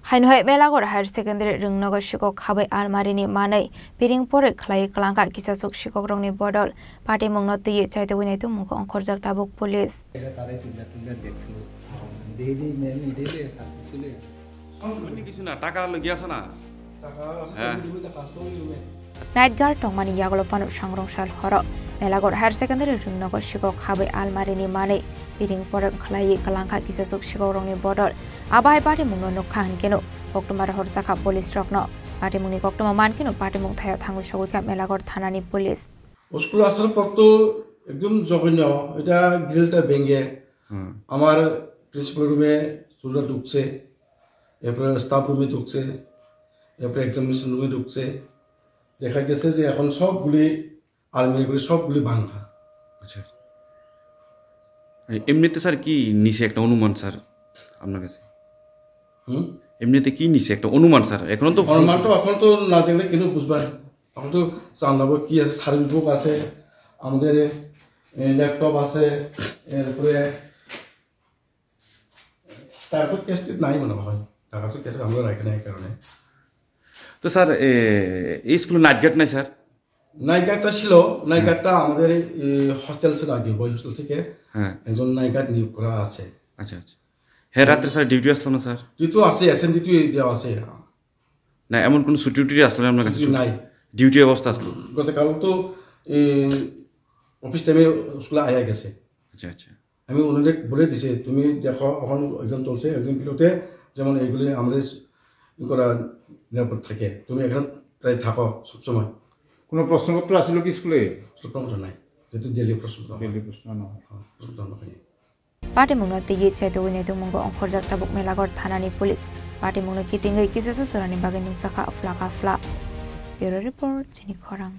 Hainhoi Melagor Higher Secondary Rungnago Shiko Kabai Almarini Manai, Piring Porek Clay Klanka Kisasuk Shiko Rongni Bodol, Party Mong not the Chai the Winnetu Mukon Korjak Tabuk Police. Night Guard Tongmani Yagolofan Shangrong Shal Horo, Melagor Higher Secondary Rungnago Shiko Kabai Almarini Manai, Piring Porek Clay Klanka Kisasuk Shiko Rongni Bodol, Abai Party Mong no Khan Keno, October Horsaka Police Rockno, Party Muni October Mankino, Party Mong Thaya Tango Shawika Melagor Thanani Police. School asal porto ekdom jogno eta grilta benge amar principal room e sura dukse এরপরে staff রুমে ঢুকছে এরপরে examination রুমে ঢুকছে দেখা গেছে যে এখন সবগুলি আলমারিগুলি সবগুলি ভাঙা আচ্ছা এমনিতে স্যার কি নিচে একটা অনুমান স্যার আপনার কাছে এমনিতে কি নিচে একটা অনুমান স্যার এখন তো না দেখলে কিন্তু বুঝবেন এখন তো জানাবো কি আছে সার্ভিস বুক আছে আমাদের ল্যাপটপ আছে এরপরে তারপর কেস নাই মনে হয় টাকা তো কেস আমরা রাখি না এই কারণে তো স্যার এই স্কুলে নাইট গার্ড নাই স্যার নাইট গার্ডটা ছিল নাইট গার্ডটা আমাদের হস্টেল ছিল আগে বয়েজ হোস্টেল থেকে একজন নাইট গার্ড নিয়োগ করা আছে আচ্ছা আচ্ছা হ্যাঁ রাত্রে স্যার ডিউটি আসলো না স্যার ডিউটি আছে এসএন ডিউটি দেওয়া আছে না এমন কোনো ছুটি টুটি আসলো না আপনার কাছে নাই ডিউটি অবস্থা আসলো গতকাল তো অফিস টাইমে স্কুলে আয়া গেছে আচ্ছা আচ্ছা আমি ওনাদের বলে দিছি তুমি দেখো এখন এক্সাম চলছে এক্সাম পিরিয়ডে যেমন এইগুলি আমাদের করা নিরাপদ থাকে তুমি এখানে প্রায় থাকো সবসময় কোনো প্রশ্নপত্র আসিল কি স্কুলে প্রশ্নপত্র নাই যেহেতু দিল্লি প্রশ্ন নয় Party Muna the Yit Chai the Winnetu Mungo on Korjak Tabuk Melagor Thanani Police, Party Muna Kitinga Kisses Sorani Bagan Saka Flaka Fla. Bureau Report, Chini Korang.